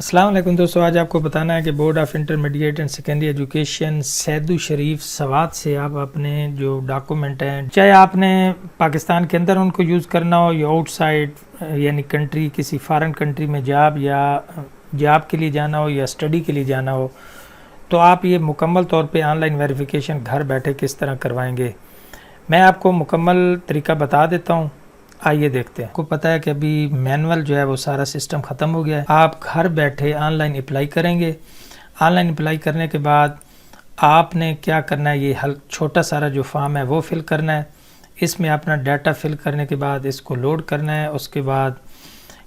السلام علیکم دوستو، آج آپ کو بتانا ہے کہ board of intermediate and secondary education Saidu Sharif Swat سے آپ اپنے جو ڈاکومنٹ ہیں، چاہے آپ نے پاکستان کے اندر ان کو یوز کرنا ہو یا آؤٹ سائڈ یعنی کنٹری، کسی فارن کنٹری میں جاب کے لیے جانا ہو یا اسٹڈی کے لیے جانا ہو، تو آپ یہ مکمل طور پہ آن لائن ویریفیکیشن گھر بیٹھے کس طرح کروائیں گے، میں آپ کو مکمل طریقہ بتا دیتا ہوں۔ آئیے دیکھتے ہیں۔ آپ کو پتہ ہے کہ ابھی مینول جو ہے وہ سارا سسٹم ختم ہو گیا ہے، آپ گھر بیٹھے آن لائن اپلائی کریں گے۔ آن لائن اپلائی کرنے کے بعد آپ نے کیا کرنا ہے، یہ چھوٹا سارا جو فارم ہے وہ فل کرنا ہے۔ اس میں اپنا ڈیٹا فل کرنے کے بعد اس کو لوڈ کرنا ہے۔ اس کے بعد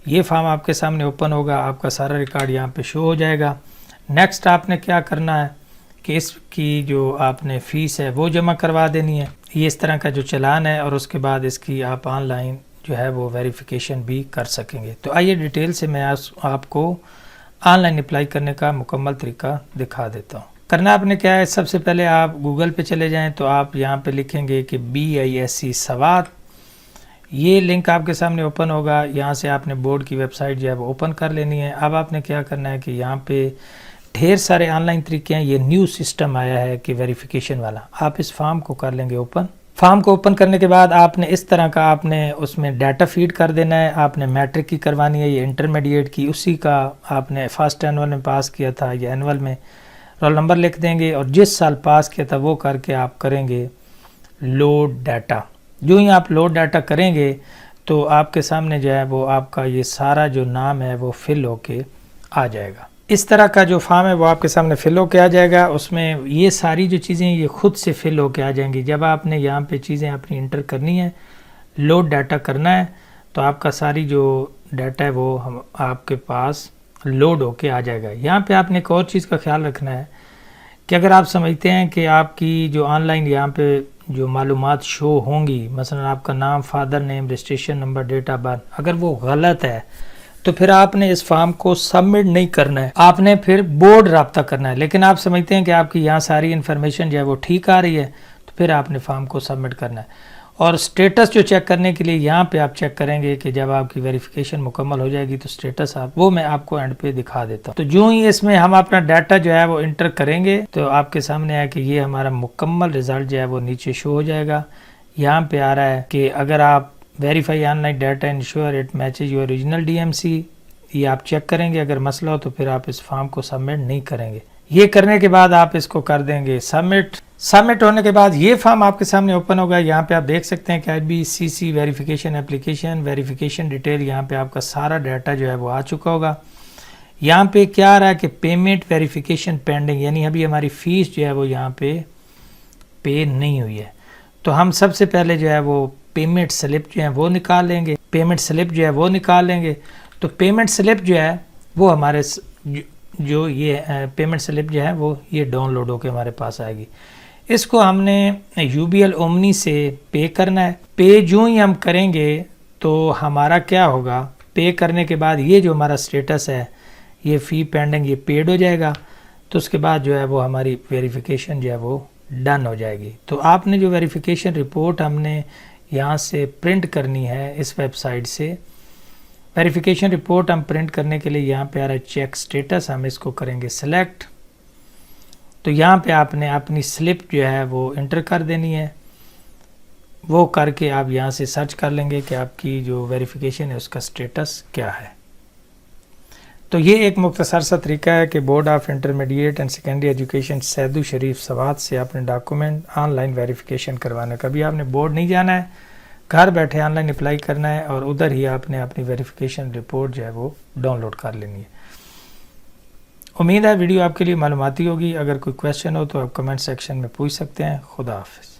یہ فارم آپ کے سامنے اوپن ہوگا، آپ کا سارا ریکارڈ یہاں پہ شو ہو جائے گا۔ نیکسٹ آپ نے کیا کرنا ہے کہ اس کی جو آپ نے فیس ہے وہ جمع کروا دینی ہے، یہ اس طرح کا جو چلان ہے، اور اس کے بعد اس کی آپ آن لائن جو ہے وہ ویریفیکیشن بھی کر سکیں گے۔ تو آئیے ڈیٹیل سے میں آپ کو آن لائن اپلائی کرنے کا مکمل طریقہ دکھا دیتا ہوں۔ کرنا آپ نے کیا ہے، سب سے پہلے آپ گوگل پہ چلے جائیں تو آپ یہاں پہ لکھیں گے کہ BISC سوات، یہ لنک آپ کے سامنے اوپن ہوگا۔ یہاں سے آپ نے بورڈ کی ویب سائٹ جو ہے وہ اوپن کر لینی ہے۔ اب آپ نے کیا کرنا ہے کہ یہاں پہ ڈھیر سارے آن لائن طریقے ہیں، یہ نیو سسٹم آیا ہے کہ ویریفیکیشن والا۔ آپ اس فارم کو کر لیں گے اوپن۔ فارم کو اوپن کرنے کے بعد آپ نے اس طرح کا آپ نے اس میں ڈیٹا فیڈ کر دینا ہے۔ آپ نے میٹرک کی کروانی ہے یا انٹرمیڈیٹ کی، اسی کا آپ نے فرسٹ اینول میں پاس کیا تھا یا اینول میں رول نمبر لکھ دیں گے، اور جس سال پاس کیا تھا وہ کر کے آپ کریں گے لوڈ ڈیٹا۔ جو ہی آپ لوڈ ڈیٹا کریں گے تو آپ کے سامنے جو ہے وہ آپ کا یہ سارا جو نام ہے وہ فل ہو کے آ جائے گا۔ اس طرح کا جو فارم ہے وہ آپ کے سامنے فل ہو کے آ جائے گا۔ اس میں یہ ساری جو چیزیں یہ خود سے فل ہو کے آ جائیں گی۔ جب آپ نے یہاں پہ چیزیں اپنی انٹر کرنی ہے، لوڈ ڈیٹا کرنا ہے، تو آپ کا ساری جو ڈیٹا ہے وہ آپ کے پاس لوڈ ہو کے آ جائے گا۔ یہاں پہ آپ نے ایک اور چیز کا خیال رکھنا ہے کہ اگر آپ سمجھتے ہیں کہ آپ کی جو آن لائن یہاں پہ جو معلومات شو ہوں گی، مثلا آپ کا نام، father name, registration number, date of birth, اگر وہ غلط ہے تو پھر آپ نے اس فارم کو سبمٹ نہیں کرنا ہے، آپ نے پھر بورڈ رابطہ کرنا ہے۔ لیکن آپ سمجھتے ہیں کہ آپ کی یہاں ساری انفارمیشن جو ہے وہ ٹھیک آ رہی ہے، تو پھر آپ نے فارم کو سبمٹ کرنا ہے۔ اور سٹیٹس جو چیک کرنے کے لیے یہاں پہ آپ چیک کریں گے کہ جب آپ کی ویریفیکیشن مکمل ہو جائے گی تو سٹیٹس وہ میں آپ کو اینڈ پہ دکھا دیتا ہوں۔ تو جو ہی اس میں ہم اپنا ڈیٹا جو ہے وہ انٹر کریں گے تو آپ کے سامنے ہے کہ یہ ہمارا مکمل رزلٹ جو ہے وہ نیچے شو ہو جائے گا۔ یہاں پہ آ رہا ہے کہ اگر آپ verify on line data ensure it matches your original DMC، یہ آپ چیک کریں گے۔ اگر مسئلہ ہو تو پھر آپ اس فارم کو سبمٹ نہیں کریں گے۔ یہ کرنے کے بعد آپ اس کو کر دیں گے سبمٹ۔ سبمٹ ہونے کے بعد یہ فارم آپ کے سامنے اوپن ہوگا۔ یہاں پہ آپ دیکھ سکتے ہیں کہ IBCC verification application verification detail, یہاں پہ آپ کا سارا ڈیٹا جو ہے وہ آ چکا ہوگا۔ یہاں پہ کیا آ رہا ہے کہ پیمنٹ ویریفیکیشن پینڈنگ، یعنی ابھی ہماری فیس جو ہے وہ یہاں پہ پے نہیں ہوئی ہے۔ تو ہم سب سے پہلے جو ہے وہ پیمنٹ سلپ جو ہے وہ نکال لیں گے، پیمنٹ سلپ جو ہے وہ نکال لیں گے۔ تو پیمنٹ سلپ جو ہے وہ ہمارے جو یہ پیمنٹ سلپ جو ہے وہ یہ ڈاؤن لوڈ ہو کے ہمارے پاس آئے گی۔ اس کو ہم نے UBL اومنی سے پے کرنا ہے۔ پے جو ہی ہم کریں گے تو ہمارا کیا ہوگا، پے کرنے کے بعد یہ جو ہمارا سٹیٹس ہے یہ فی پینڈنگ، یہ پیڈ ہو جائے گا۔ تو اس کے بعد جو ہے وہ ہماری ویریفیکیشن جو ہے وہ ڈن ہو جائے گی۔ تو آپ نے جو ویریفیکیشن رپورٹ ہم نے یہاں سے پرنٹ کرنی ہے اس ویب سائٹ سے، ویریفیکیشن رپورٹ ہم پرنٹ کرنے کے لیے یہاں پہ آ رہا ہے چیک سٹیٹس، ہم اس کو کریں گے سلیکٹ۔ تو یہاں پہ آپ نے اپنی سلپ جو ہے وہ انٹر کر دینی ہے، وہ کر کے آپ یہاں سے سرچ کر لیں گے کہ آپ کی جو ویریفیکیشن ہے اس کا سٹیٹس کیا ہے۔ تو یہ ایک مختصر سا طریقہ ہے کہ board of intermediate and secondary education Saidu Sharif Swat سے اپنے ڈاکومنٹ آن لائن ویریفیکیشن کروانا۔ کبھی آپ نے بورڈ نہیں جانا ہے، گھر بیٹھے آن لائن اپلائی کرنا ہے، اور ادھر ہی آپ نے اپنی ویریفیکیشن رپورٹ جو ہے وہ ڈاؤن لوڈ کر لینی ہے۔ امید ہے ویڈیو آپ کے لیے معلوماتی ہوگی۔ اگر کوئی کویسچن ہو تو آپ کمنٹ سیکشن میں پوچھ سکتے ہیں۔ خدا حافظ۔